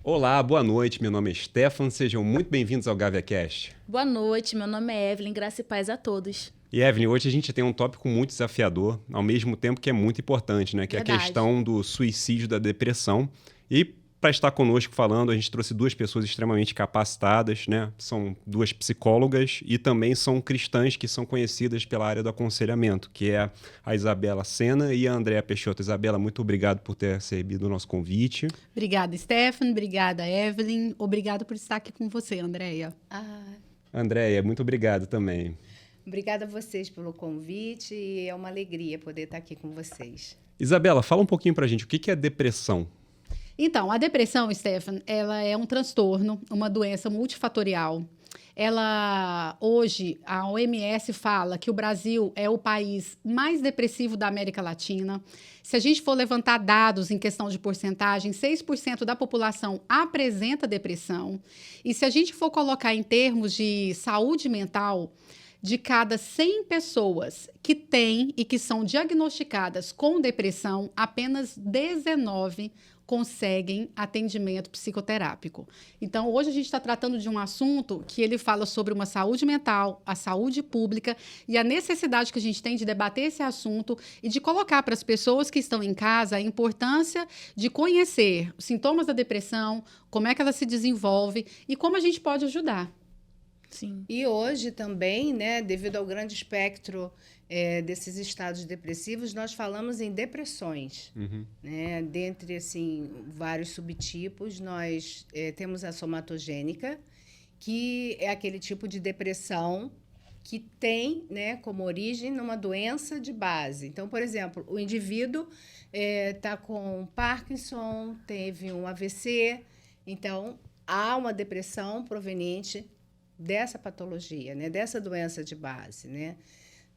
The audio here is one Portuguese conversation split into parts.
Olá, boa noite. Meu nome é Stefan. Sejam muito bem-vindos ao GaviaCast. Boa noite, meu nome é Evelyn, graça e paz a todos. E Evelyn, hoje a gente tem um tópico muito desafiador, ao mesmo tempo que é muito importante, né? Que é a Verdade. questão do suicídio, da depressão. E para estar conosco falando, a gente trouxe duas pessoas extremamente capacitadas, né? São duas psicólogas e também são cristãs que são conhecidas pela área do aconselhamento, que é a Isabela Sena e a Andréa Peixoto. Isabela, muito obrigado por ter recebido o nosso convite. Obrigada, Stefan. Obrigada, Evelyn. Obrigada por estar aqui com você, Andréia. Andréia, muito obrigado também. Obrigada a vocês pelo convite e é uma alegria poder estar aqui com vocês. Isabela, fala um pouquinho pra gente, o que é depressão? Então, a depressão, Stefan, ela é um transtorno, uma doença multifatorial. Hoje, a OMS fala que o Brasil é o país mais depressivo da América Latina. Se a gente for levantar dados em questão de porcentagem, 6% da população apresenta depressão. E se a gente for colocar em termos de saúde mental, de cada 100 pessoas que têm e que são diagnosticadas com depressão, apenas 19 conseguem atendimento psicoterápico. Então, hoje a gente está tratando de um assunto que ele fala sobre uma saúde mental, a saúde pública e a necessidade que a gente tem de debater esse assunto e de colocar para as pessoas que estão em casa a importância de conhecer os sintomas da depressão, como é que ela se desenvolve e como a gente pode ajudar. Sim. E hoje também, né, devido ao grande espectro desses estados depressivos, nós falamos em depressões. Né? Dentre assim, vários subtipos, nós temos a somatogênica, que é aquele tipo de depressão que tem, né, como origem numa doença de base. Então, por exemplo, o indivíduo está com Parkinson, teve um AVC, então há uma depressão proveniente dessa patologia, né, dessa doença de base, né?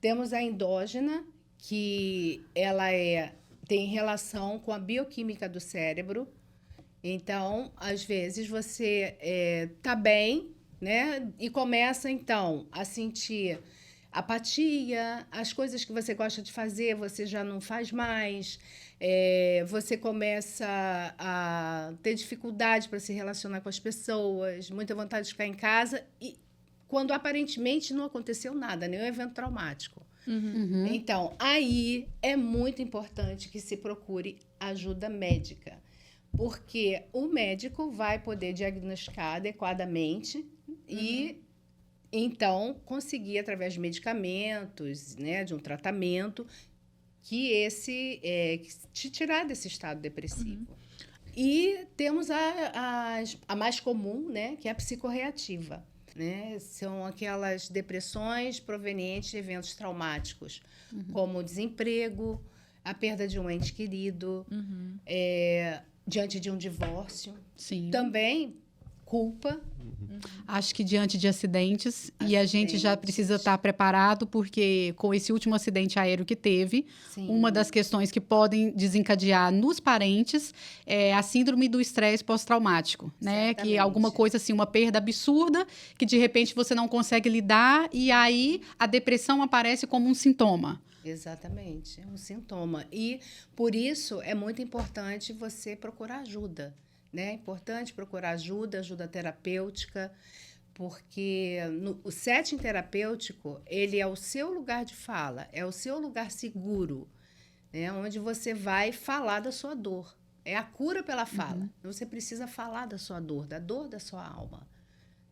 Temos a endógena, que ela tem relação com a bioquímica do cérebro. Então, às vezes, você está bem, né? E começa, então, a sentir apatia, as coisas que você gosta de fazer, você já não faz mais. Você começa a ter dificuldade para se relacionar com as pessoas, muita vontade de ficar em casa e quando aparentemente não aconteceu nada, nenhum evento traumático. Então, aí é muito importante que se procure ajuda médica, porque o médico vai poder diagnosticar adequadamente e, então, conseguir, através de medicamentos, né, de um tratamento, que te tirar desse estado depressivo. E temos a mais comum, né, que é a psicorreativa. Né? São aquelas depressões provenientes de eventos traumáticos, como o desemprego, a perda de um ente querido, diante de um divórcio. Sim. Também culpa. Acho que diante de acidentes, e a gente já precisa estar preparado, porque com esse último acidente aéreo que teve, Sim. uma das questões que podem desencadear nos parentes é a síndrome do estresse pós-traumático, né? Certamente. Que é alguma coisa assim, uma perda absurda, que de repente você não consegue lidar, e aí a depressão aparece como um sintoma. Exatamente, é um sintoma. E, por isso, é muito importante você procurar ajuda. Né? É importante procurar ajuda terapêutica, porque o setting terapêutico, ele é o seu lugar de fala, é o seu lugar seguro, né? Onde você vai falar da sua dor. É a cura pela fala. Você precisa falar da sua dor da sua alma.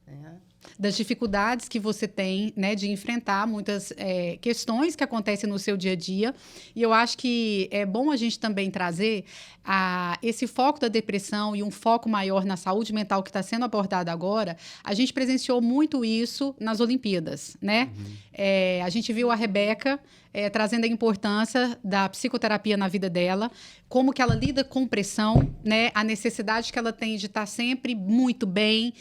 Né? Das dificuldades que você tem, né, de enfrentar muitas questões que acontecem no seu dia a dia. E eu acho que é bom a gente também trazer esse foco da depressão e um foco maior na saúde mental que está sendo abordado agora. A gente presenciou muito isso nas Olimpíadas, né? A gente viu a Rebeca trazendo a importância da psicoterapia na vida dela, como que ela lida com pressão, né? A necessidade que ela tem de estar sempre muito bem,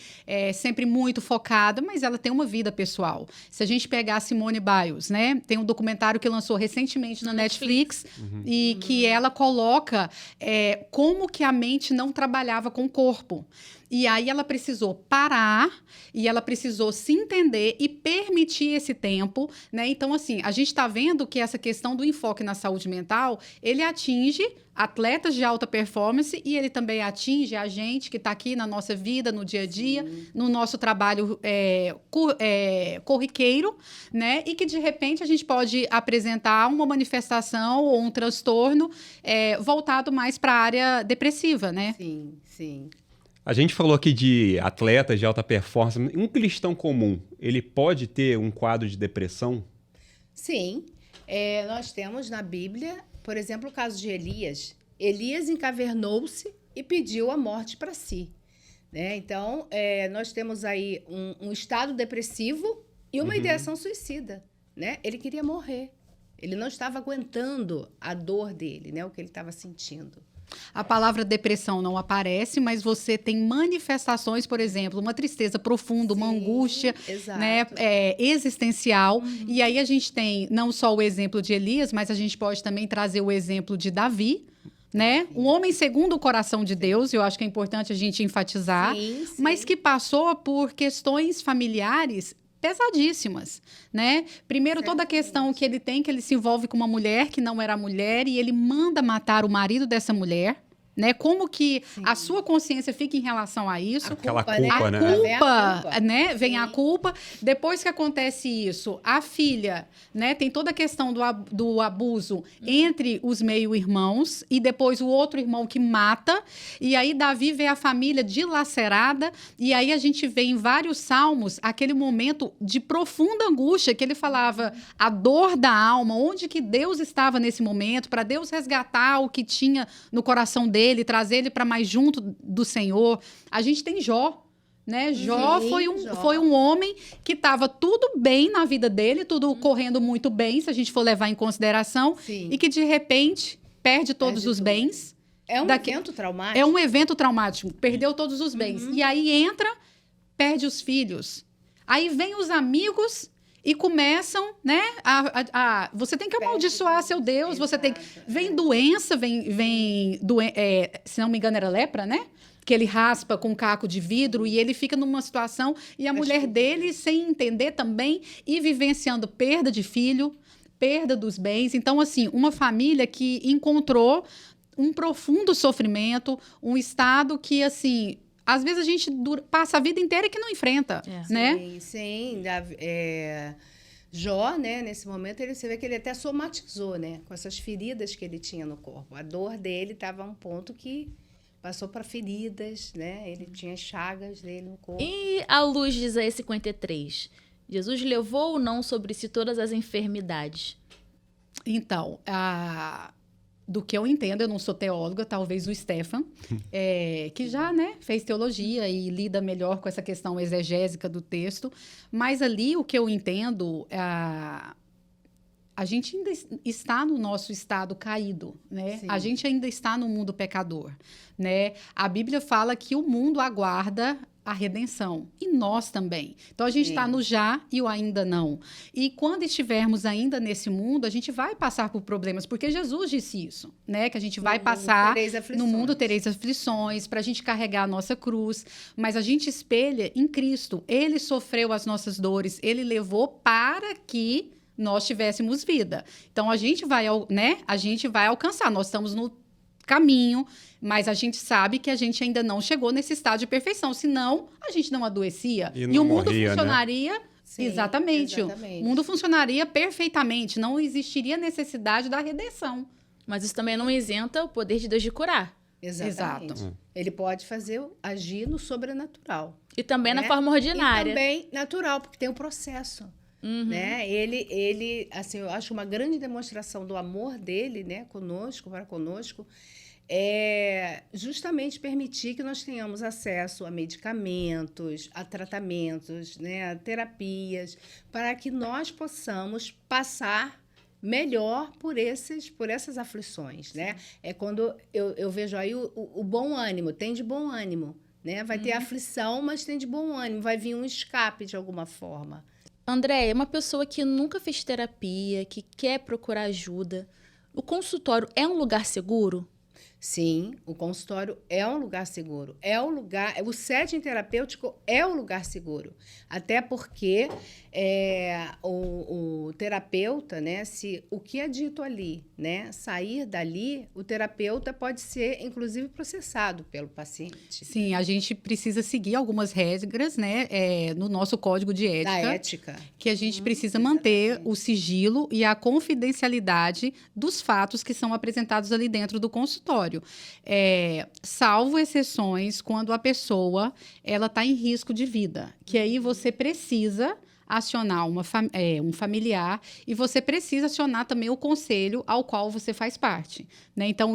sempre muito focada, mas ela tem uma vida pessoal. Se a gente pegar a Simone Biles, né? Tem um documentário que lançou recentemente na Netflix e que ela coloca como que a mente não trabalhava com o corpo. E aí ela precisou parar e ela precisou se entender e permitir esse tempo, né? Então, assim, a gente está vendo que essa questão do enfoque na saúde mental, ele atinge atletas de alta performance e ele também atinge a gente que está aqui na nossa vida, no dia a dia, no nosso trabalho corriqueiro, né? E que, de repente, a gente pode apresentar uma manifestação ou um transtorno voltado mais para a área depressiva, né? Sim, sim. A gente falou aqui de atletas de alta performance. Um cristão comum, ele pode ter um quadro de depressão? Sim. Nós temos na Bíblia, por exemplo, o caso de Elias. Elias encavernou-se e pediu a morte para si. Né? Então, nós temos aí um estado depressivo e uma ideação suicida. Né? Ele queria morrer. Ele não estava aguentando a dor dele, né? O que ele estava sentindo. A palavra depressão não aparece, mas você tem manifestações, por exemplo, uma tristeza profunda, uma angústia, né, existencial. E aí a gente tem não só o exemplo de Elias, mas a gente pode também trazer o exemplo de Davi, né? Um homem segundo o coração de Deus, eu acho que é importante a gente enfatizar, mas que passou por questões familiares pesadíssimas, né? Primeiro, toda a questão que ele tem, que ele se envolve com uma mulher que não era mulher e ele manda matar o marido dessa mulher, né? Como que a sua consciência fica em relação a isso? Aquela culpa, né? A culpa, né? Vem a culpa. Depois que acontece isso, a filha, né? Tem toda a questão do abuso entre os meio-irmãos e depois o outro irmão que mata. E aí Davi vê a família dilacerada e aí a gente vê em vários salmos aquele momento de profunda angústia que ele falava a dor da alma, onde que Deus estava nesse momento, para Deus resgatar o que tinha no coração dele, trazer ele para mais junto do Senhor. A gente tem Jó, né? Jó foi um homem que estava tudo bem na vida dele, tudo correndo muito bem, se a gente for levar em consideração, e que de repente perde todos os bens. É um evento traumático. É um evento traumático, perdeu todos os bens. E aí entra, perde os filhos. Aí vem os amigos e começam, né? Você tem que amaldiçoar seu Deus, você tem que... Vem doença, se não me engano era lepra, né? Que ele raspa com um caco de vidro e ele fica numa situação... E a mulher dele, sem entender também, e vivenciando perda de filho, perda dos bens. Então, assim, uma família que encontrou um profundo sofrimento, um estado que, assim... Às vezes a gente passa a vida inteira e que não enfrenta, né? Sim. Jó, né, nesse momento, você vê que ele até somatizou, né? Com essas feridas que ele tinha no corpo. A dor dele estava a um ponto que passou para feridas, né? Ele tinha chagas dele no corpo. E à luz de Isaías 53, Jesus levou ou não sobre si todas as enfermidades? Então, do que eu entendo, eu não sou teóloga, talvez o Stefan, que já, né, fez teologia e lida melhor com essa questão exegésica do texto, mas ali o que eu entendo, a gente ainda está no nosso estado caído, né? Sim. A gente ainda está no mundo pecador, né? A Bíblia fala que o mundo aguarda a redenção, e nós também. Então, a gente está no já e o ainda não. E quando estivermos ainda nesse mundo, a gente vai passar por problemas, porque Jesus disse isso, né? Que a gente vai passar... No mundo tereis aflições, para a gente carregar a nossa cruz, mas a gente espelha em Cristo. Ele sofreu as nossas dores, ele levou para que nós tivéssemos vida. Então, a gente vai alcançar. Nós estamos no caminho, mas a gente sabe que a gente ainda não chegou nesse estado de perfeição, senão a gente não adoecia. E o mundo funcionaria... Né? Sim, exatamente. O mundo funcionaria perfeitamente, não existiria necessidade da redenção. Mas isso também não isenta o poder de Deus de curar. Exatamente. Exato. Ele pode agir no sobrenatural. E também na forma ordinária. E também natural, porque tem o processo. Né? Ele, assim, eu acho uma grande demonstração do amor dele, né, para conosco, é justamente permitir que nós tenhamos acesso a medicamentos, a tratamentos, né, a terapias, para que nós possamos passar melhor por essas aflições, né? É quando eu vejo aí o bom ânimo, tem de bom ânimo, né? Vai ter aflição, mas tem de bom ânimo, vai vir um escape de alguma forma. Andréia, uma pessoa que nunca fez terapia, que quer procurar ajuda, o consultório é um lugar seguro? Sim, o consultório é um lugar seguro. O setting terapêutico é um lugar seguro. Até porque o terapeuta, né, se o que é dito ali, né, sair dali, o terapeuta pode ser, inclusive, processado pelo paciente. Sim, a gente precisa seguir algumas regras, né, no nosso código de ética. Da ética. Que a gente precisa manter o sigilo e a confidencialidade dos fatos que são apresentados ali dentro do consultório. Salvo exceções quando a pessoa ela está em risco de vida, que aí você precisa acionar um familiar e você precisa acionar também o conselho ao qual você faz parte, né? Então,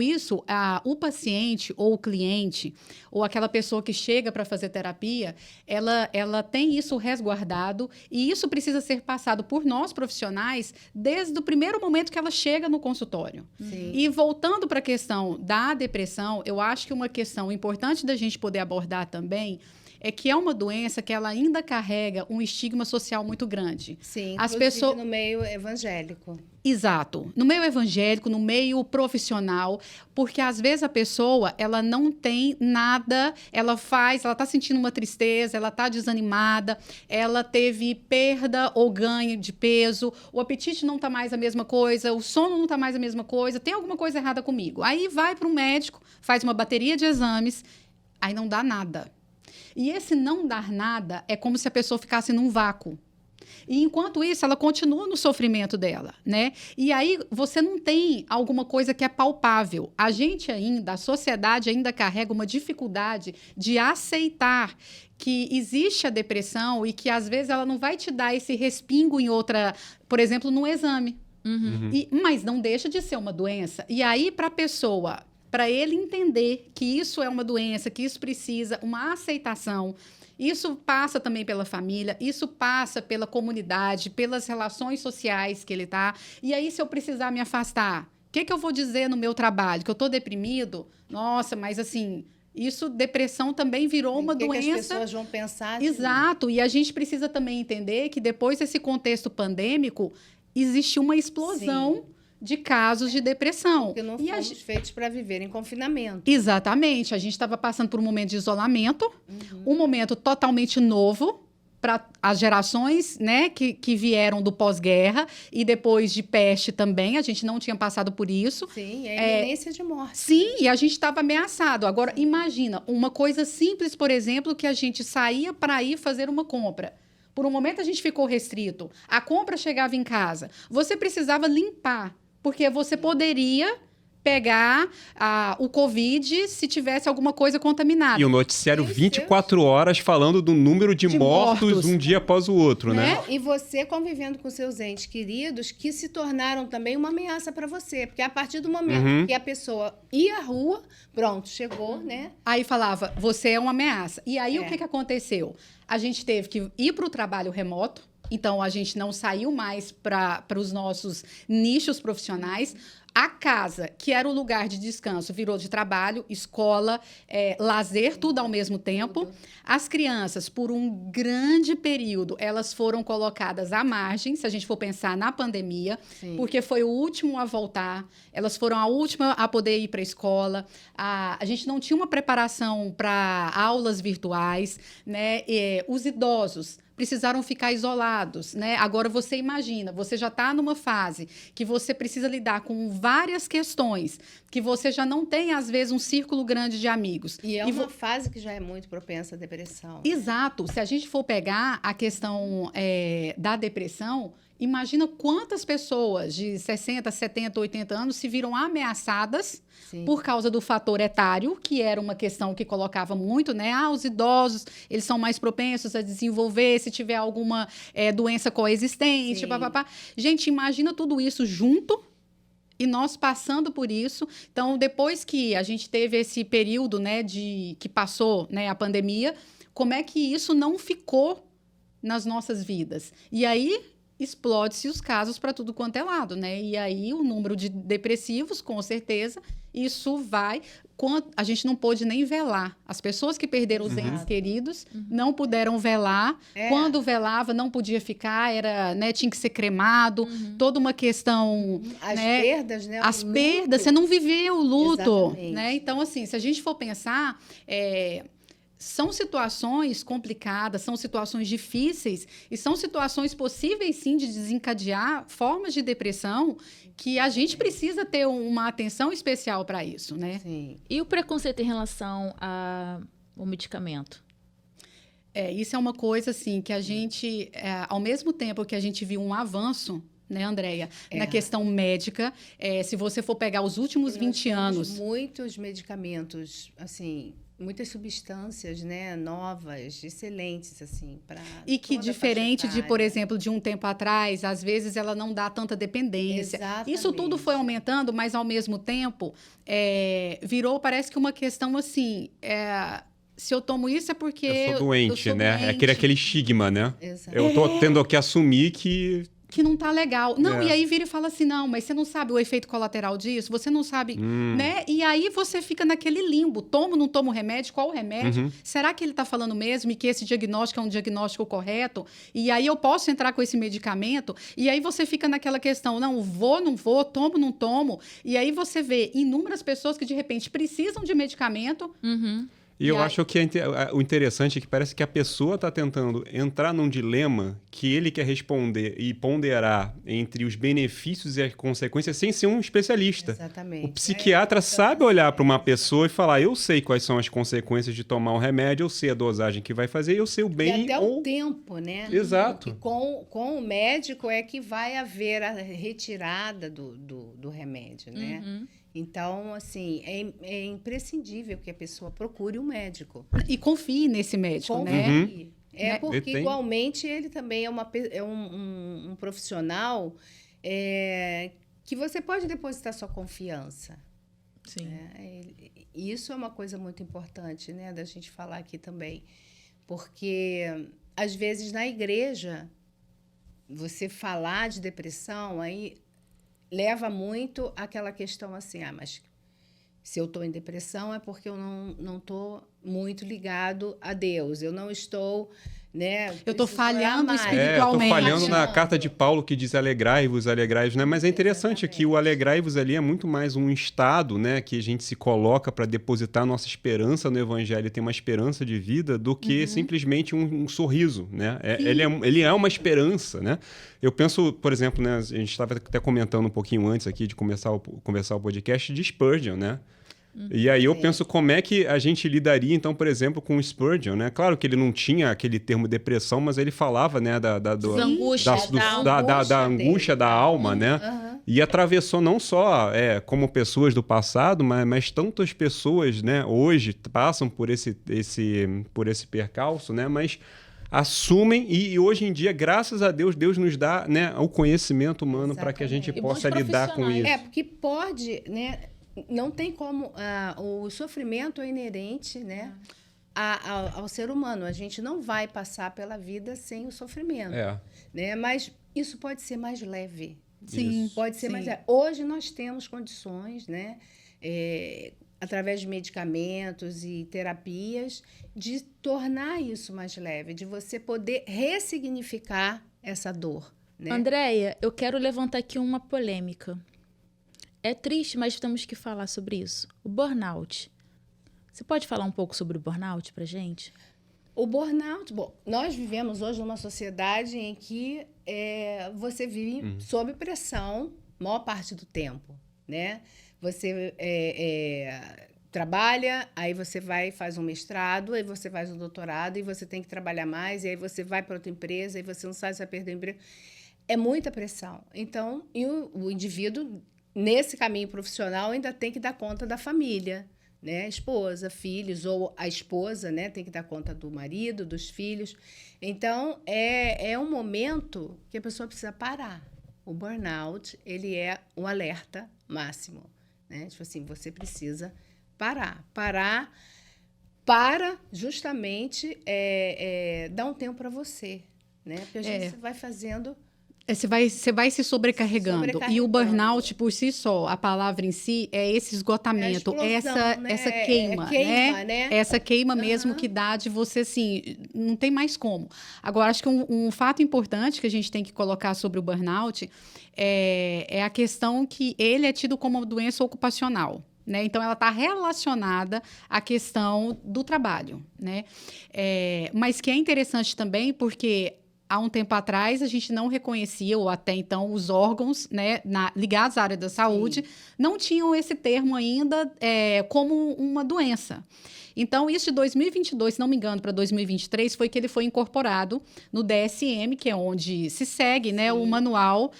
o paciente ou o cliente ou aquela pessoa que chega para fazer terapia, ela tem isso resguardado e isso precisa ser passado por nós profissionais desde o primeiro momento que ela chega no consultório. Sim. E voltando para a questão da depressão, eu acho que uma questão importante da gente poder abordar também é que é uma doença que ela ainda carrega um estigma social muito grande. Sim, as pessoas no meio evangélico. Exato. No meio evangélico, no meio profissional, porque às vezes a pessoa, ela não tem nada, ela está sentindo uma tristeza, ela está desanimada, ela teve perda ou ganho de peso, o apetite não está mais a mesma coisa, o sono não está mais a mesma coisa, tem alguma coisa errada comigo. Aí vai para um médico, faz uma bateria de exames, aí não dá nada. E esse não dar nada é como se a pessoa ficasse num vácuo. E, enquanto isso, ela continua no sofrimento dela, né? E aí, você não tem alguma coisa que é palpável. A sociedade ainda carrega uma dificuldade de aceitar que existe a depressão e que, às vezes, ela não vai te dar esse respingo em outra... Por exemplo, num exame. Mas não deixa de ser uma doença. E aí, para a pessoa... Para ele entender que isso é uma doença, que isso precisa uma aceitação. Isso passa também pela família, isso passa pela comunidade, pelas relações sociais que ele está. E aí, se eu precisar me afastar, o que eu vou dizer no meu trabalho? Que eu estou deprimido? Nossa, mas assim... depressão também virou uma doença. Que as pessoas vão pensar? Exato. E a gente precisa também entender que depois desse contexto pandêmico, existe uma explosão... Sim. De casos de depressão. Porque não fomos feitos para viver em confinamento. Exatamente. A gente estava passando por um momento de isolamento, um momento totalmente novo para as gerações, né, que vieram do pós-guerra e depois de peste também. A gente não tinha passado por isso. Sim, é iminência de morte. Sim, e a gente estava ameaçado. Agora, imagina, uma coisa simples, por exemplo, que a gente saía para ir fazer uma compra. Por um momento a gente ficou restrito. A compra chegava em casa. Você precisava limpar. Porque você poderia pegar o Covid se tivesse alguma coisa contaminada. E o noticiário 24 horas falando do número de mortos um dia após o outro, né? E você convivendo com seus entes queridos que se tornaram também uma ameaça para você. Porque a partir do momento que a pessoa ia à rua, pronto, chegou, né? Aí falava, você é uma ameaça. E aí o que aconteceu? A gente teve que ir para o trabalho remoto. Então, a gente não saiu mais para os nossos nichos profissionais. A casa, que era o lugar de descanso, virou de trabalho, escola, lazer, tudo ao mesmo tempo. As crianças, por um grande período, elas foram colocadas à margem, se a gente for pensar na pandemia, porque foi o último a voltar, elas foram a última a poder ir para a escola. A gente não tinha uma preparação para aulas virtuais, né? Os idosos precisaram ficar isolados, né? Agora você imagina, você já está numa fase que você precisa lidar com várias questões, que você já não tem, às vezes, um círculo grande de amigos. E é uma fase que já é muito propensa à depressão. Exato. Se a gente for pegar a questão da depressão, imagina quantas pessoas de 60, 70, 80 anos se viram ameaçadas por causa do fator etário, que era uma questão que colocava muito, né? Os idosos, eles são mais propensos a desenvolver se tiver alguma doença coexistente, papapá. Gente, imagina tudo isso junto e nós passando por isso. Então, depois que a gente teve esse período, né, que passou, né, a pandemia, como é que isso não ficou nas nossas vidas? E aí explode-se os casos para tudo quanto é lado, né? E aí o número de depressivos, com certeza, isso vai... A gente não pôde nem velar. As pessoas que perderam os entes queridos não puderam velar. Quando velava, não podia ficar, tinha que ser cremado. Toda uma questão... As perdas, né? As perdas, você não viveu o luto. Exatamente. Né? Então, assim, se a gente for pensar... são situações complicadas, são situações difíceis e são situações possíveis, sim, de desencadear formas de depressão que a gente precisa ter uma atenção especial para isso, né? Sim. E o preconceito em relação ao medicamento? Isso é uma coisa, assim, que a gente, ao mesmo tempo que a gente viu um avanço, né, Andréia, na questão médica, se você for pegar os últimos 20 anos... Muitos medicamentos, assim... muitas substâncias, né, novas, excelentes, assim, para e que diferente de, por exemplo, de um tempo atrás, às vezes ela não dá tanta dependência. Exatamente. Isso tudo foi aumentando, mas ao mesmo tempo virou, parece que uma questão assim, se eu tomo isso é porque eu sou doente, eu sou né? doente. É aquele estigma, né? Exato. Eu tô tendo que assumir que não tá legal. Não, e aí vira e fala assim, não, mas você não sabe o efeito colateral disso, você não sabe, né? E aí você fica naquele limbo, tomo, não tomo remédio, qual o remédio? Será que ele tá falando mesmo e que esse diagnóstico é um diagnóstico correto? E aí eu posso entrar com esse medicamento? E aí você fica naquela questão, não vou, não vou, tomo, não tomo. E aí você vê inúmeras pessoas que de repente precisam de medicamento. E eu acho que o interessante é que parece que a pessoa está tentando entrar num dilema que ele quer responder e ponderar entre os benefícios e as consequências sem ser um especialista. Exatamente. O psiquiatra sabe olhar para uma pessoa e falar, eu sei quais são as consequências de tomar um remédio, eu sei a dosagem que vai fazer, eu sei o bem... E até o tempo, né? Exato. E com o médico é que vai haver a retirada do remédio, né? Então, assim, é imprescindível que a pessoa procure um médico. E confie nesse médico, né? Porque, igualmente, ele também é um profissional que você pode depositar sua confiança. Sim. Isso é uma coisa muito importante, né, da gente falar aqui também. Porque, às vezes, na igreja, você falar de depressão, aí... leva muito àquela questão assim, mas se eu estou em depressão é porque eu não estou muito ligado a Deus, eu não estou, né? Eu estou falhando eu espiritualmente. estou falhando na carta de Paulo que diz alegrai-vos, né? Mas é interessante que o alegrai-vos ali é muito mais um estado, né? Que a gente se coloca para depositar nossa esperança no evangelho, tem uma esperança de vida, do que simplesmente um sorriso, né? Ele é uma esperança, né? Eu penso, por exemplo, né? A gente estava até comentando um pouquinho antes aqui de começar o podcast de Spurgeon, né? E aí eu penso como é que a gente lidaria, então, por exemplo, com o Spurgeon, né? Claro que ele não tinha aquele termo depressão, mas ele falava, né, da angústia da alma, né? E atravessou não só como pessoas do passado, mas tantas pessoas, né, hoje passam por esse percalço, né? Mas assumem e hoje em dia, graças a Deus, Deus nos dá, né, o conhecimento humano para que a gente possa lidar com isso. Porque pode, né? Não tem como... o sofrimento é inerente, né, ao ser humano. A gente não vai passar pela vida sem o sofrimento. Né? Mas isso pode ser mais leve. Sim. Pode ser mais leve. Hoje nós temos condições, né, através de medicamentos e terapias, de tornar isso mais leve, de você poder ressignificar essa dor. Né? Andréia, eu quero levantar aqui uma polêmica. É triste, mas temos que falar sobre isso. O burnout. Você pode falar um pouco sobre o burnout pra gente? O burnout... Bom, nós vivemos hoje numa sociedade em que você vive sob pressão a maior parte do tempo, né? Você trabalha, aí você vai faz um mestrado, aí você faz um doutorado, e você tem que trabalhar mais, e aí você vai para outra empresa, e você não sabe se vai perder o emprego. É muita pressão. Então, e o indivíduo... nesse caminho profissional, ainda tem que dar conta da família, né? Esposa, filhos, ou a esposa, né, tem que dar conta do marido, dos filhos. Então, é um momento que a pessoa precisa parar. O burnout, ele é um alerta máximo, né? Tipo assim, você precisa parar. Para justamente dar um tempo para você, né? Porque a gente vai fazendo... Você vai se sobrecarregando. E o burnout, por si só, a palavra em si, é esse esgotamento, É a explosão, né? essa queima, né? Essa queima mesmo que dá de você, assim, não tem mais como. Agora, acho que um fato importante que a gente tem que colocar sobre o burnout é a questão que ele é tido como uma doença ocupacional. Né? Então, ela está relacionada à questão do trabalho. Né? Mas que é interessante também porque há um tempo atrás, a gente não reconhecia, ou até então, os órgãos, né, ligados à área da saúde, não tinham esse termo ainda como uma doença. Então, isso de 2022, se não me engano, para 2023, foi que ele foi incorporado no DSM, que é onde se segue, né, o manual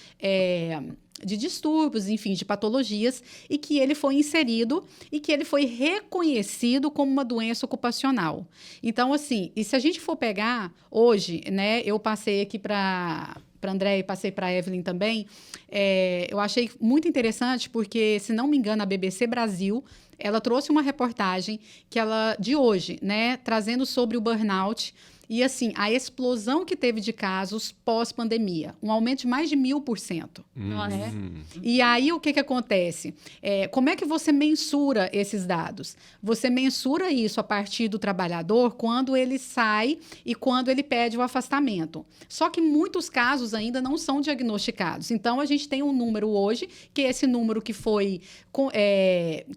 de distúrbios, enfim, de patologias, e que ele foi inserido e que ele foi reconhecido como uma doença ocupacional. Então, assim, e se a gente for pegar hoje, né, eu passei aqui para André e passei para a Evelyn também, eu achei muito interessante porque, se não me engano, a BBC Brasil, ela trouxe uma reportagem de hoje, né, trazendo sobre o burnout. E, assim, a explosão que teve de casos pós-pandemia, um aumento de mais de 1000%. Nossa. Né? E aí, o que acontece? Como é que você mensura esses dados? Você mensura isso a partir do trabalhador quando ele sai e quando ele pede o afastamento. Só que muitos casos ainda não são diagnosticados. Então, a gente tem um número hoje, que é esse número que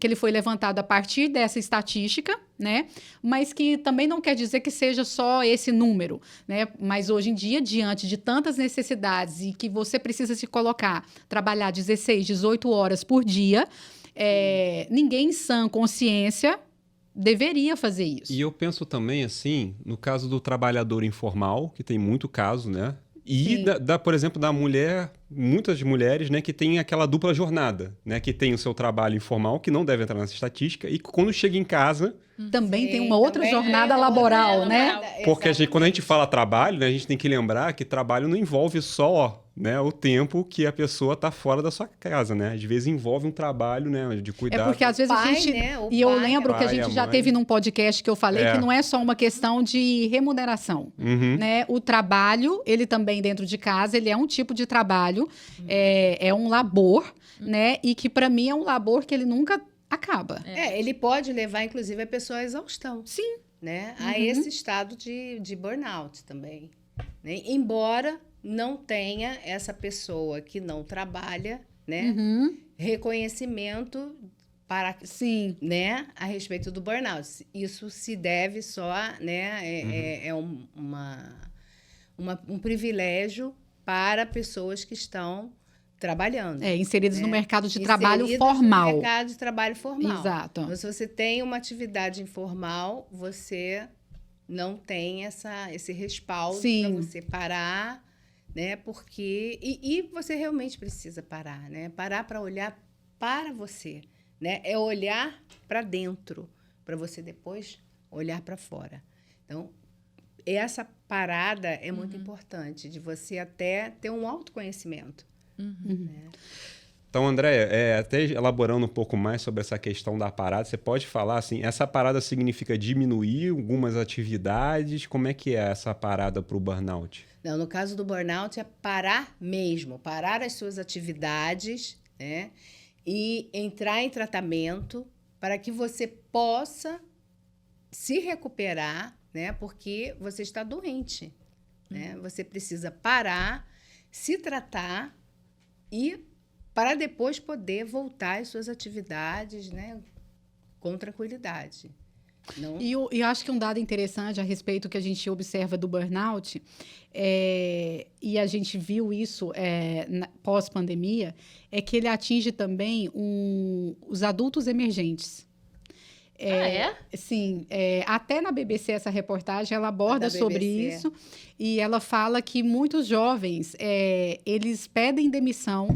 ele foi levantado a partir dessa estatística, né? Mas que também não quer dizer que seja só esse número, né? Mas hoje em dia, diante de tantas necessidades e que você precisa se colocar, trabalhar 16, 18 horas por dia, ninguém em sã consciência deveria fazer isso. E eu penso também, assim, no caso do trabalhador informal, que tem muito caso, né? E, por exemplo, da mulher, muitas mulheres, né, que tem aquela dupla jornada, né? Que tem o seu trabalho informal, que não deve entrar nessa estatística, e quando chega em casa... Também tem uma outra jornada laboral, né? Porque quando a gente fala trabalho, né, a gente tem que lembrar que trabalho não envolve só, né, o tempo que a pessoa está fora da sua casa, né? Às vezes envolve um trabalho, né, de cuidar. Porque às vezes a gente... E eu lembro que a gente já teve num podcast que eu falei que não é só uma questão de remuneração, né? O trabalho, ele também dentro de casa, ele é um tipo de trabalho, é um labor, né? E que para mim é um labor que ele nunca acaba. Ele pode levar, inclusive, a pessoa à exaustão. Sim. Né? A esse estado de burnout também. Né? Embora não tenha essa pessoa que não trabalha, né? Reconhecimento para, né? A respeito do burnout. Isso se deve só, né? Um privilégio para pessoas que estão trabalhando. Inseridos no mercado de trabalho formal. No mercado de trabalho formal. Exato. Então, se você tem uma atividade informal, você não tem esse respaldo para você parar, né? Porque... E você realmente precisa parar, né? Parar para olhar para você, né? É olhar para dentro, para você depois olhar para fora. Então, essa parada é muito importante, de você até ter um autoconhecimento. Né? Então, André, até elaborando um pouco mais sobre essa questão da parada, você pode falar assim, essa parada significa diminuir algumas atividades? Como é que é essa parada para o burnout? Não, no caso do burnout é parar mesmo, parar as suas atividades, né? E entrar em tratamento para que você possa se recuperar, né? Porque você está doente, né? Você precisa parar, se tratar e para depois poder voltar às suas atividades, né, com tranquilidade. Não... E eu acho que um dado interessante a respeito que a gente observa do burnout, e a gente viu isso pós-pandemia, é que ele atinge também os adultos emergentes. Sim, até na BBC essa reportagem ela aborda sobre isso e ela fala que muitos jovens eles pedem demissão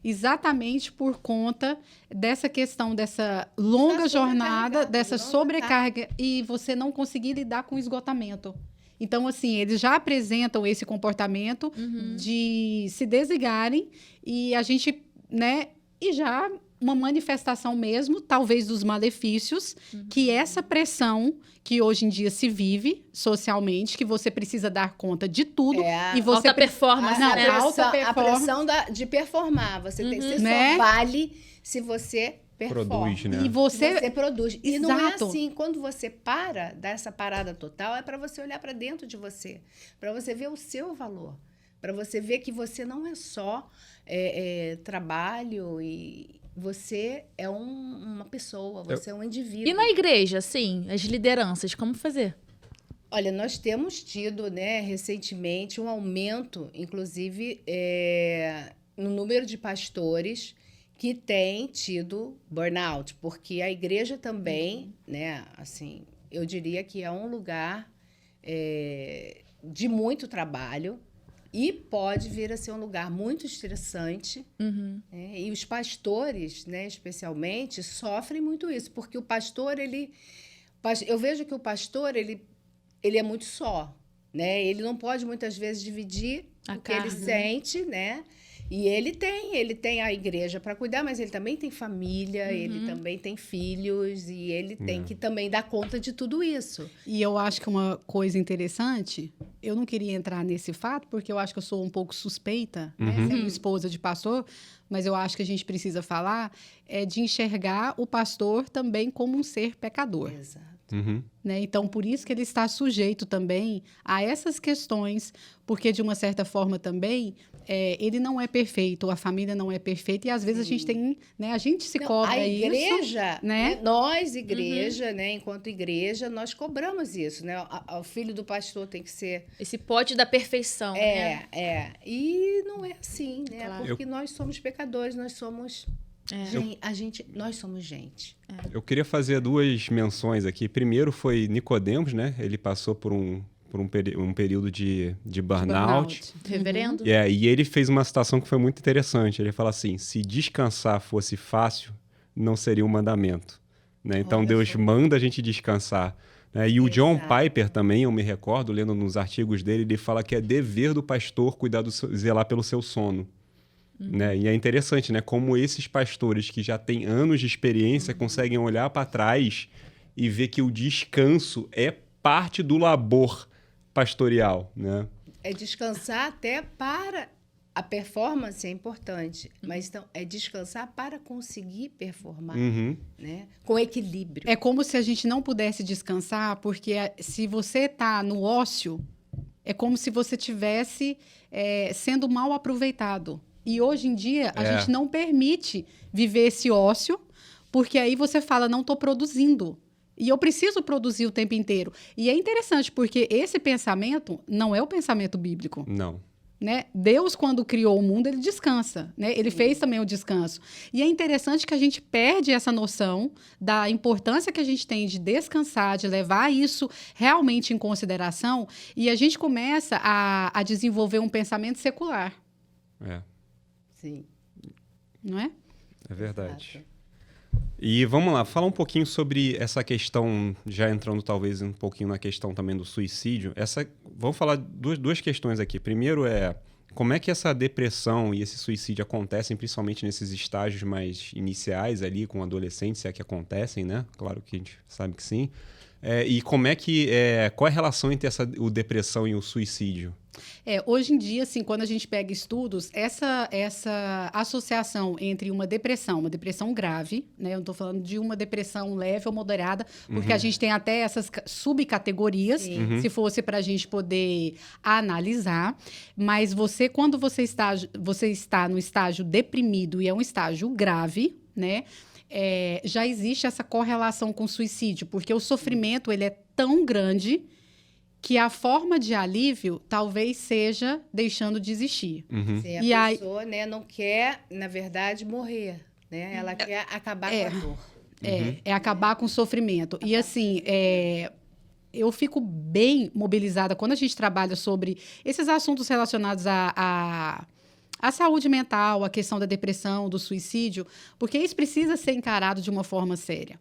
exatamente por conta dessa questão dessa longa jornada, dessa sobrecarga e você não conseguir lidar com o esgotamento. Então, assim, eles já apresentam esse comportamento de se desligarem e a gente, né, e já uma manifestação mesmo, talvez, dos malefícios, que essa pressão que hoje em dia se vive socialmente, que você precisa dar conta de tudo. E você alta performance, né? Alta performance. A pressão de performar. Você, você né? só vale se você performa. Produz, né? E você produz. E não é Exato. assim. Quando você dá essa parada total, é para você olhar para dentro de você, para você ver o seu valor, para você ver que você não é só trabalho e você é uma pessoa, você é um indivíduo. E na igreja, assim, as lideranças, como fazer? Olha, nós temos tido, né, recentemente um aumento, inclusive, no número de pastores que têm tido burnout, porque a igreja também, né, assim, eu diria que é um lugar de muito trabalho e pode vir a ser um lugar muito estressante. E os pastores, né, especialmente, sofrem muito isso, porque o pastor, eu vejo que o pastor, ele é muito só, né? Ele não pode, muitas vezes, dividir o que ele sente, né? E ele tem a igreja para cuidar, mas ele também tem família, ele também tem filhos, e ele tem que também dar conta de tudo isso. E eu acho que uma coisa interessante, eu não queria entrar nesse fato, porque eu acho que eu sou um pouco suspeita, né, sendo esposa de pastor, mas eu acho que a gente precisa falar de enxergar o pastor também como um ser pecador. Exato. Né? Então, por isso que ele está sujeito também a essas questões, porque, de uma certa forma, também, ele não é perfeito, a família não é perfeita, e às vezes a gente tem, né, a gente se cobra a igreja, isso, né? Nós, igreja, né, enquanto igreja, nós cobramos isso, né? O filho do pastor tem que ser... Esse pote da perfeição, né? E não é assim, né? Claro. Porque nós somos pecadores, nós somos... nós somos gente. Eu queria fazer duas menções aqui. Primeiro foi Nicodemos, né? Ele passou por um período de burnout. Reverendo? E ele fez uma citação que foi muito interessante. Ele fala assim, se descansar fosse fácil, não seria um mandamento. Né? Então, Olha Deus só. manda a gente descansar. Né? E o John Piper também, eu me recordo, lendo nos artigos dele, ele fala que é dever do pastor zelar pelo seu sono. Né? E é interessante, né? Como esses pastores que já têm anos de experiência conseguem olhar para trás e ver que o descanso é parte do labor pastoral, né? É descansar até para... A performance é importante, mas então, é descansar para conseguir performar, né? Com equilíbrio. É como se a gente não pudesse descansar, porque se você está no ócio, é como se você estivesse sendo mal aproveitado. E hoje em dia, a gente não permite viver esse ócio, porque aí você fala, não estou produzindo. E eu preciso produzir o tempo inteiro. E é interessante, porque esse pensamento não é o pensamento bíblico. Não. Né? Deus, quando criou o mundo, ele descansa. Né? Ele fez também o descanso. E é interessante que a gente perde essa noção da importância que a gente tem de descansar, de levar isso realmente em consideração, e a gente começa a desenvolver um pensamento secular. Sim. Não é? É verdade. Exato. E vamos lá, falar um pouquinho sobre essa questão, já entrando talvez um pouquinho na questão também do suicídio. Vamos falar duas questões aqui. Primeiro como é que essa depressão e esse suicídio acontecem, principalmente nesses estágios mais iniciais ali, com adolescentes, se é que acontecem, né? Claro que a gente sabe que sim. E como é que... qual é a relação entre o depressão e o suicídio? Hoje em dia, assim, quando a gente pega estudos, essa associação entre uma depressão grave, né? Eu não estou falando de uma depressão leve ou moderada, porque a gente tem até essas subcategorias, se fosse para a gente poder analisar. Mas quando você está no estágio deprimido e é um estágio grave, né? Já existe essa correlação com o suicídio, porque o sofrimento ele é tão grande que a forma de alívio talvez seja deixando de existir. Sim, a pessoa, né, não quer, na verdade, morrer. Né? Ela quer acabar com a dor. É acabar com o sofrimento. E assim, eu fico bem mobilizada quando a gente trabalha sobre esses assuntos relacionados à a saúde mental, a questão da depressão, do suicídio, porque isso precisa ser encarado de uma forma séria.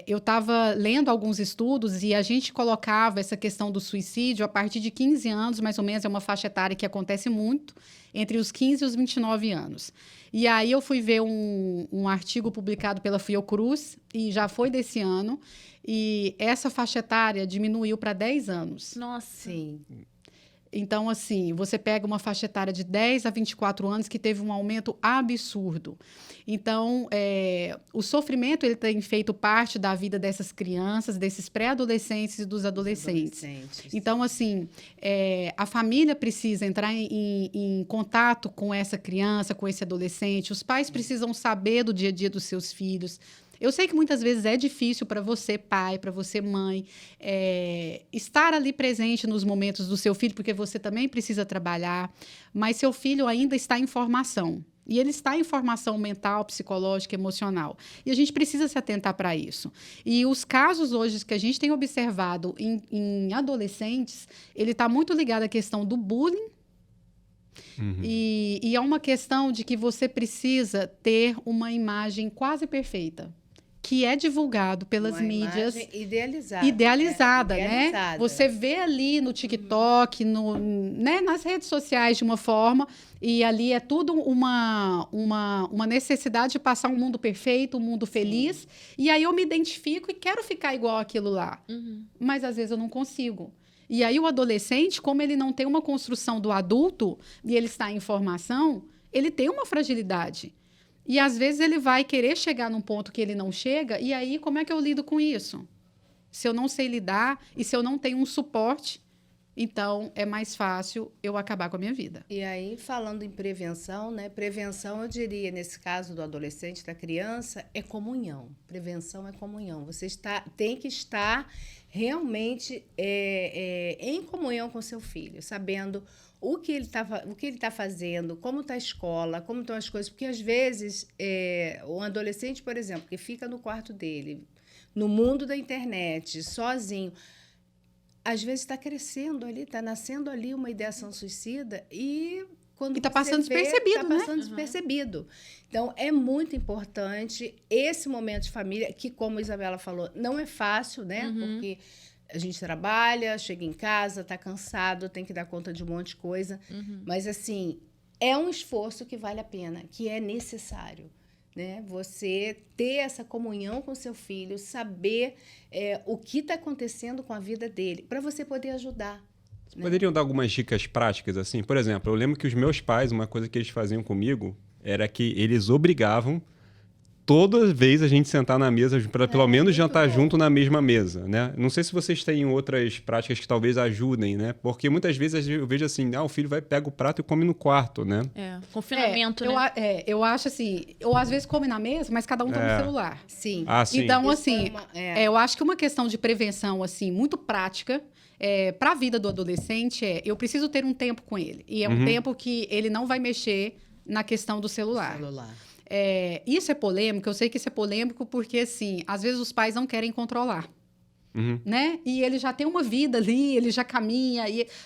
Eu estava lendo alguns estudos e a gente colocava essa questão do suicídio a partir de 15 anos, mais ou menos, é uma faixa etária que acontece muito, entre os 15 e os 29 anos. E aí eu fui ver um artigo publicado pela Fiocruz, e já foi desse ano, e essa faixa etária diminuiu para 10 anos. Nossa. Sim. Então, assim, você pega uma faixa etária de 10 a 24 anos que teve um aumento absurdo. Então, o sofrimento ele tem feito parte da vida dessas crianças, desses pré-adolescentes e dos adolescentes. Então, assim, a família precisa entrar em contato com essa criança, com esse adolescente. Os pais precisam saber do dia a dia dos seus filhos. Eu sei que muitas vezes é difícil para você, pai, para você, mãe, estar ali presente nos momentos do seu filho, porque você também precisa trabalhar, mas seu filho ainda está em formação. E ele está em formação mental, psicológica, emocional. E a gente precisa se atentar para isso. E os casos hoje que a gente tem observado em adolescentes, ele está muito ligado à questão do bullying. E é uma questão de que você precisa ter uma imagem quase perfeita, que é divulgado pelas uma mídias. Idealizada, né? Você vê ali no TikTok, né, nas redes sociais de uma forma, e ali é tudo uma necessidade de passar um mundo perfeito, um mundo feliz. E aí eu me identifico e quero ficar igual àquilo lá. Mas às vezes eu não consigo. E aí o adolescente, como ele não tem uma construção do adulto e ele está em formação, ele tem uma fragilidade. E às vezes ele vai querer chegar num ponto que ele não chega, e aí como é que eu lido com isso? Se eu não sei lidar e se eu não tenho um suporte, então é mais fácil eu acabar com a minha vida. E aí, falando em prevenção, né? Prevenção, eu diria, nesse caso do adolescente, da criança, é comunhão. Prevenção é comunhão. Você tem que estar realmente em comunhão com seu filho, sabendo o que ele está fazendo, como está a escola, como estão as coisas. Porque, às vezes, um adolescente, por exemplo, que fica no quarto dele, no mundo da internet, sozinho, às vezes está crescendo ali, está nascendo ali uma ideação suicida e... quando está passando despercebido, né? Está passando despercebido. Então, é muito importante esse momento de família, que, como a Isabela falou, não é fácil, né? Porque a gente trabalha, chega em casa, está cansado, tem que dar conta de um monte de coisa. Mas, assim, é um esforço que vale a pena, que é necessário, né? Você ter essa comunhão com seu filho, saber o que está acontecendo com a vida dele, para você poder ajudar. Poderiam dar algumas dicas práticas, assim? Por exemplo, eu lembro que os meus pais, uma coisa que eles faziam comigo era que eles obrigavam toda vez a gente sentar na mesa para pelo menos jantar junto na mesma mesa, né? Não sei se vocês têm outras práticas que talvez ajudem, né? Porque muitas vezes eu vejo assim, o filho pega o prato e come no quarto, né? Confinamento, né? Eu acho assim, ou às vezes come na mesa, mas cada um tá no celular. Sim. Sim. Então, assim, eu acho que uma questão de prevenção, assim, muito prática, para a vida do adolescente eu preciso ter um tempo com ele. E é um tempo que ele não vai mexer na questão do celular. Isso é polêmico, eu sei que isso é polêmico porque, assim, às vezes os pais não querem controlar. Né? E ele já tem uma vida ali, ele já caminha,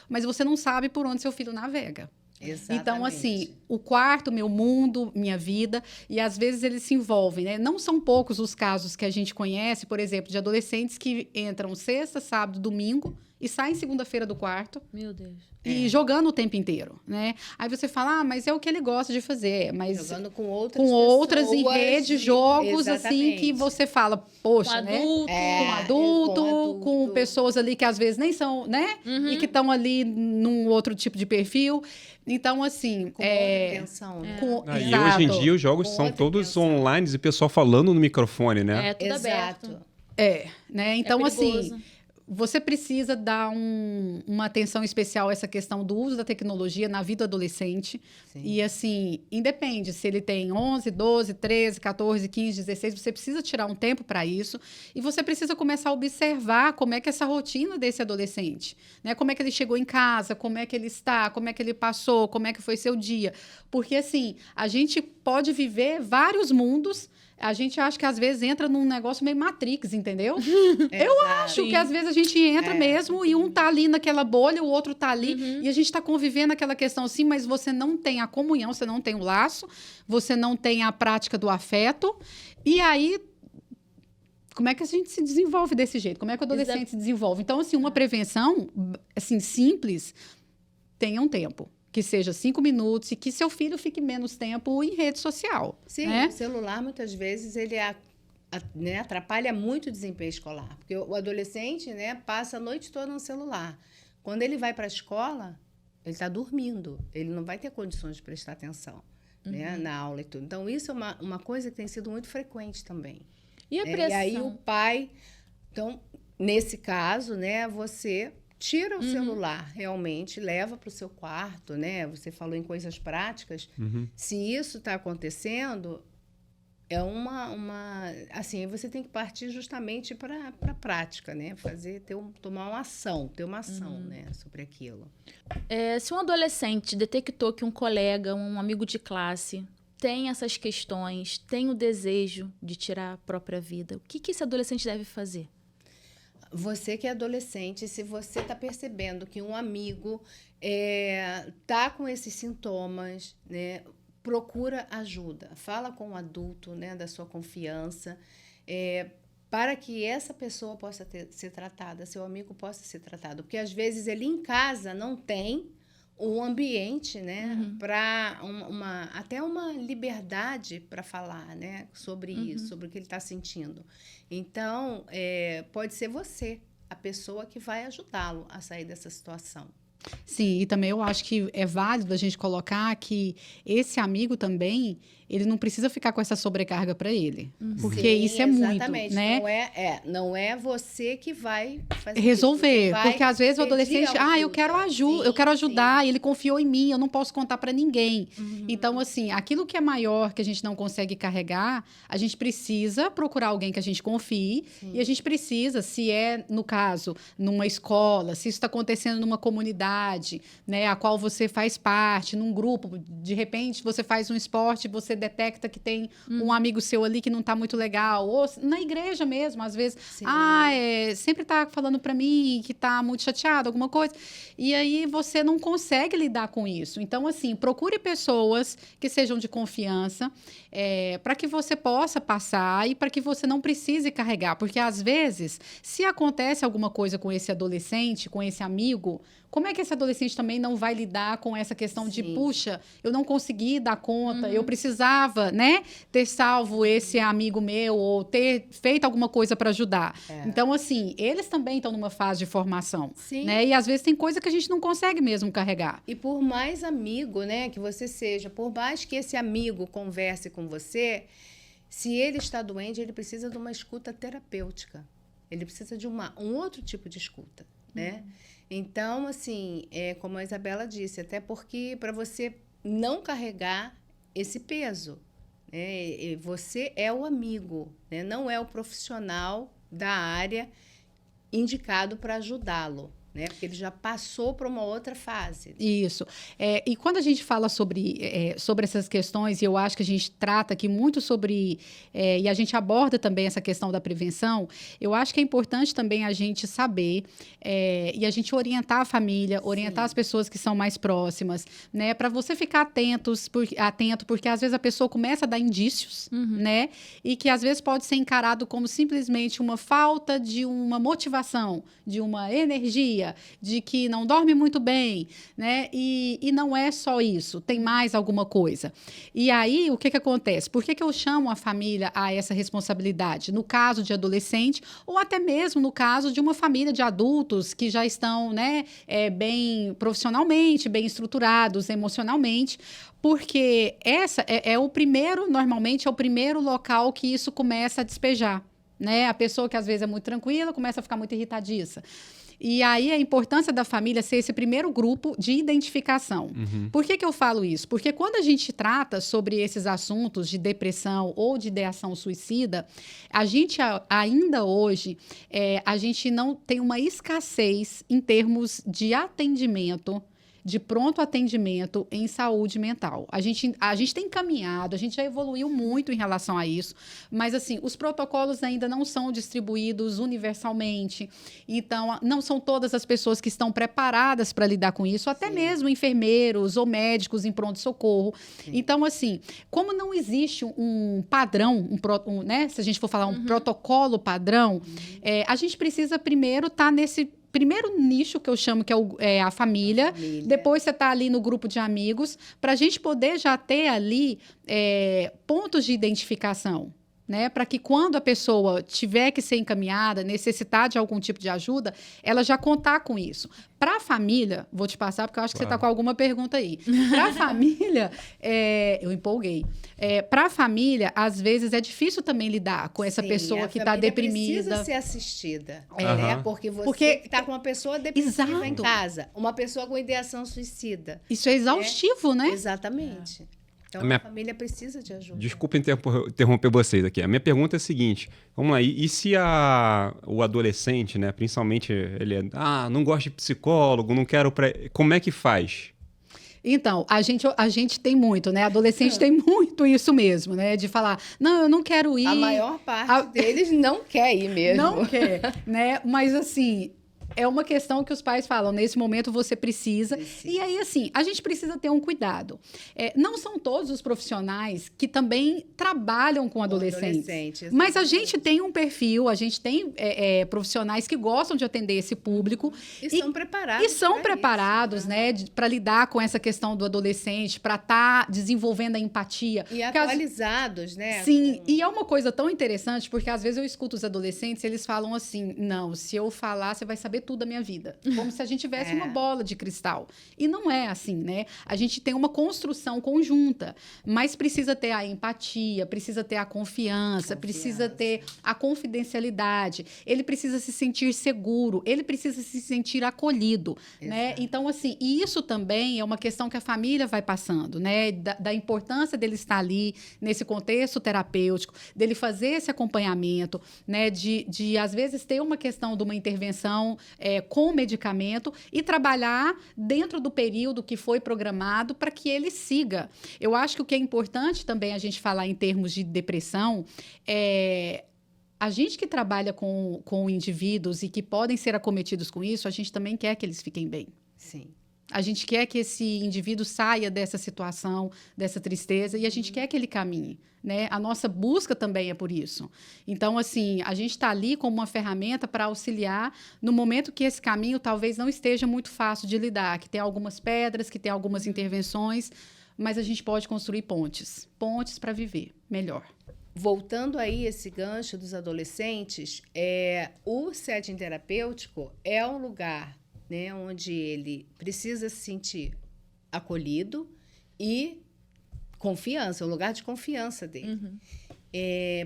mas você não sabe por onde seu filho navega. Exatamente. Então, assim, o quarto, meu mundo, minha vida, e às vezes eles se envolvem, né? Não são poucos os casos que a gente conhece, por exemplo, de adolescentes que entram sexta, sábado, domingo e saem segunda-feira do quarto. Meu Deus. E jogando o tempo inteiro, né? Aí você fala, mas é o que ele gosta de fazer. Mas jogando com outras em rede, jogos exatamente. Assim, que você fala, poxa, com né? adulto. Com pessoas ali que às vezes nem são, né? E que estão ali num outro tipo de perfil. Então, assim... Com outra intenção, né? E hoje em dia os jogos são todos online e o pessoal falando no microfone, né? Tudo aberto. Né? Então, assim... perigoso. Você precisa dar uma atenção especial a essa questão do uso da tecnologia na vida do adolescente. Sim. E, assim, independe se ele tem 11, 12, 13, 14, 15, 16, você precisa tirar um tempo para isso. E você precisa começar a observar como é que é essa rotina desse adolescente. Né? Como é que ele chegou em casa, como é que ele está, como é que ele passou, como é que foi seu dia. Porque, assim, a gente pode viver vários mundos a gente acha que às vezes entra num negócio meio Matrix, entendeu? Eu Acho que às vezes a gente entra mesmo e um tá ali naquela bolha, o outro tá ali, e a gente tá convivendo aquela questão assim, mas você não tem a comunhão, você não tem o laço, você não tem a prática do afeto, e aí como é que a gente se desenvolve desse jeito? Como é que o adolescente se desenvolve? Então, assim, uma prevenção, assim, simples, tenha um tempo. Que seja 5 minutos e que seu filho fique menos tempo em rede social. Sim, né? o celular, muitas vezes, ele né, atrapalha muito o desempenho escolar. Porque o adolescente, né, passa a noite toda no celular. Quando ele vai para a escola, ele está dormindo. Ele não vai ter condições de prestar atenção, né, na aula e tudo. Então, isso é uma coisa que tem sido muito frequente também. E a pressão? E aí o pai... Então, nesse caso, né, você tira o celular, realmente, leva para o seu quarto, né? Você falou em coisas práticas. Se isso está acontecendo, é assim, você tem que partir justamente para a prática, né? Tomar uma ação, ter uma ação, né, sobre aquilo. Se um adolescente detectou que um colega, um amigo de classe tem essas questões, tem o desejo de tirar a própria vida, o que esse adolescente deve fazer? Você que é adolescente, se você está percebendo que um amigo está com esses sintomas, né, procura ajuda. Fala com um adulto, né, da sua confiança, para que essa pessoa possa ser tratada, seu amigo possa ser tratado. Porque, às vezes, ele em casa não tem um ambiente, né, para até uma liberdade para falar, né, sobre isso, sobre o que ele está sentindo. Então, pode ser você, a pessoa que vai ajudá-lo a sair dessa situação. Sim, e também eu acho que é válido a gente colocar que esse amigo também, ele não precisa ficar com essa sobrecarga para ele. Porque Sim, isso é exatamente. muito, né? Não é você que vai fazer Resolver, isso, porque às vezes o adolescente, eu quero ajuda. eu quero ajudar, ele confiou em mim, eu não posso contar para ninguém. Então, assim, aquilo que é maior, que a gente não consegue carregar, a gente precisa procurar alguém que a gente confie, e a gente precisa, se é, no caso, numa escola, se isso está acontecendo numa comunidade, né, a qual você faz parte, num grupo, de repente você faz um esporte, você detecta que tem um amigo seu ali que não está muito legal, ou na igreja mesmo, às vezes, sempre está falando para mim que está muito chateado, alguma coisa, e aí você não consegue lidar com isso. Então, assim, procure pessoas que sejam de confiança, para que você possa passar e para que você não precise carregar, porque às vezes, se acontece alguma coisa com esse adolescente, com esse amigo, como é que esse adolescente também não vai lidar com essa questão de, puxa, eu não consegui dar conta, eu precisava, né, ter salvo esse amigo meu ou ter feito alguma coisa para ajudar. Então, assim, eles também estão numa fase de formação, né? E às vezes tem coisa que a gente não consegue mesmo carregar. E por mais amigo, né, que você seja, por mais que esse amigo converse com você, se ele está doente, ele precisa de uma escuta terapêutica. Ele precisa de um outro tipo de escuta, né? Então, assim, como a Isabela disse, até porque para você não carregar esse peso, né? Você é o amigo, né? Não é o profissional da área indicado para ajudá-lo, né? Porque ele já passou para uma outra fase. Isso. E quando a gente fala sobre essas questões, e eu acho que a gente trata aqui muito sobre, e a gente aborda também essa questão da prevenção, eu acho que é importante também a gente saber e a gente orientar a família, orientar as pessoas que são mais próximas, né? Para você ficar atento, porque às vezes a pessoa começa a dar indícios, né? E que às vezes pode ser encarado como simplesmente uma falta de uma motivação, de uma energia, de que não dorme muito bem, né? E não é só isso, tem mais alguma coisa. E aí, o que acontece? Por que eu chamo a família a essa responsabilidade? No caso de adolescente, ou até mesmo no caso de uma família de adultos que já estão, né, bem profissionalmente, bem estruturados emocionalmente, porque essa normalmente é o primeiro local que isso começa a despejar, né? A pessoa que às vezes é muito tranquila começa a ficar muito irritadiça. E aí a importância da família ser esse primeiro grupo de identificação. Por que eu falo isso? Porque quando a gente trata sobre esses assuntos de depressão ou de ideação suicida, a gente ainda hoje, a gente não tem uma escassez em termos de atendimento de pronto atendimento em saúde mental. A gente tem caminhado, a gente já evoluiu muito em relação a isso, mas assim, os protocolos ainda não são distribuídos universalmente, então não são todas as pessoas que estão preparadas para lidar com isso, até mesmo enfermeiros ou médicos em pronto-socorro. Então, assim, como não existe um padrão, né, se a gente for falar um protocolo padrão, a gente precisa primeiro estar nesse primeiro nicho que eu chamo, que é a família. Depois você está ali no grupo de amigos, para a gente poder já ter ali pontos de identificação. Né, para que quando a pessoa tiver que ser encaminhada, necessitar de algum tipo de ajuda, ela já contar com isso. Para a família, vou te passar, porque eu acho que você está com alguma pergunta aí. Para a família, eu empolguei. Para a família, às vezes é difícil também lidar com essa pessoa que está deprimida. Precisa ser assistida, né? Porque você está com uma pessoa depressiva em casa, uma pessoa com ideação suicida. Isso é exaustivo, né? Exatamente. Então, a família precisa de ajuda. Desculpa interromper vocês aqui. A minha pergunta é a seguinte. Vamos lá. E se o adolescente, né, principalmente, ele não gosta de psicólogo, não quero... Como é que faz? Então, a gente tem muito, né? Adolescente tem muito isso mesmo, né? De falar, não, eu não quero ir. A maior parte deles não quer ir mesmo. Não quer, né? Mas, assim... É uma questão que os pais falam, nesse momento você precisa. E aí, assim, a gente precisa ter um cuidado. Não são todos os profissionais que também trabalham com adolescentes. Mas a gente tem um perfil, a gente tem profissionais que gostam de atender esse público. E são preparados. E são preparados, isso, né? Para lidar com essa questão do adolescente, para estar desenvolvendo a empatia. E atualizados, né? Sim, e é uma coisa tão interessante, porque às vezes eu escuto os adolescentes, eles falam assim, não, se eu falar, você vai saber tudo da minha vida. Como se a gente tivesse uma bola de cristal. E não é assim, né? A gente tem uma construção conjunta, mas precisa ter a empatia, precisa ter a confiança, precisa ter a confidencialidade. Ele precisa se sentir seguro, ele precisa se sentir acolhido, né? Então, assim, e isso também é uma questão que a família vai passando, né? Da importância dele estar ali, nesse contexto terapêutico, dele fazer esse acompanhamento, né? De às vezes, ter uma questão de uma intervenção com medicamento e trabalhar dentro do período que foi programado para que ele siga. Eu acho que o que é importante também a gente falar em termos de depressão a gente que trabalha com indivíduos e que podem ser acometidos com isso, a gente também quer que eles fiquem bem. Sim. A gente quer que esse indivíduo saia dessa situação, dessa tristeza, e a gente quer que ele caminhe, né? A nossa busca também é por isso. Então, assim, a gente está ali como uma ferramenta para auxiliar no momento que esse caminho talvez não esteja muito fácil de lidar, que tem algumas pedras, que tem algumas intervenções, mas a gente pode construir pontes para viver melhor. Voltando aí esse gancho dos adolescentes, o setting terapêutico é um lugar, né, onde ele precisa se sentir acolhido e confiança, um lugar de confiança dele.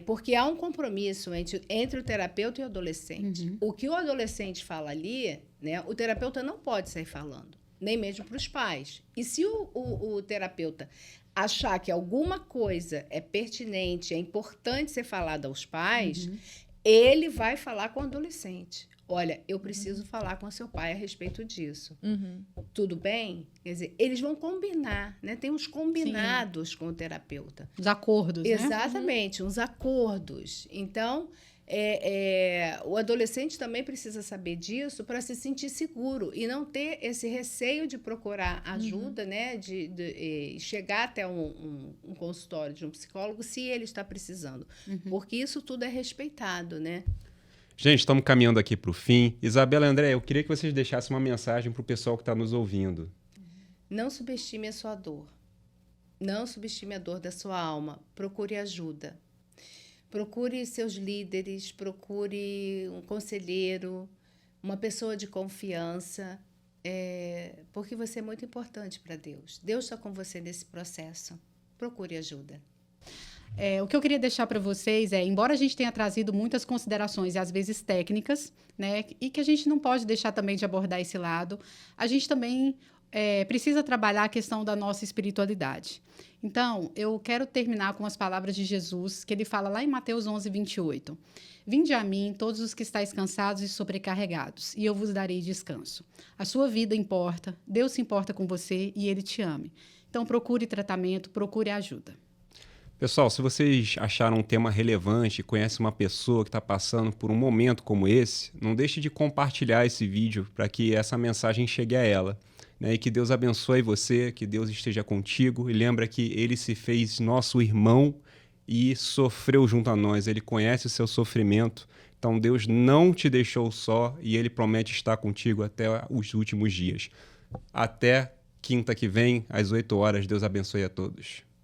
Porque há um compromisso entre o terapeuta e o adolescente. O que o adolescente fala ali, né, o terapeuta não pode sair falando, nem mesmo para os pais. E se o terapeuta achar que alguma coisa é pertinente, é importante ser falada aos pais, ele vai falar com o adolescente. Olha, eu preciso falar com seu pai a respeito disso. Tudo bem? Quer dizer, eles vão combinar, né? Tem uns combinados com o terapeuta. Os acordos, né? Exatamente, uns acordos. Então, o adolescente também precisa saber disso para se sentir seguro e não ter esse receio de procurar ajuda, né? De chegar até um consultório de um psicólogo se ele está precisando. Porque isso tudo é respeitado, né? Gente, estamos caminhando aqui para o fim. Isabela e André, eu queria que vocês deixassem uma mensagem para o pessoal que está nos ouvindo. Não subestime a sua dor. Não subestime a dor da sua alma. Procure ajuda. Procure seus líderes, procure um conselheiro, uma pessoa de confiança, porque você é muito importante para Deus. Deus está com você nesse processo. Procure ajuda. O que eu queria deixar para vocês embora a gente tenha trazido muitas considerações e às vezes técnicas, né, e que a gente não pode deixar também de abordar esse lado, a gente também precisa trabalhar a questão da nossa espiritualidade. Então, eu quero terminar com as palavras de Jesus, que ele fala lá em Mateus 11, 28. Vinde a mim, todos os que estáis cansados e sobrecarregados, e eu vos darei descanso. A sua vida importa, Deus se importa com você e ele te ama. Então, procure tratamento, procure ajuda. Pessoal, se vocês acharam um tema relevante, conhecem uma pessoa que está passando por um momento como esse, não deixe de compartilhar esse vídeo para que essa mensagem chegue a ela. Né? E que Deus abençoe você, que Deus esteja contigo. E lembra que Ele se fez nosso irmão e sofreu junto a nós. Ele conhece o seu sofrimento. Então Deus não te deixou só e Ele promete estar contigo até os últimos dias. Até quinta que vem, às 8 horas. Deus abençoe a todos.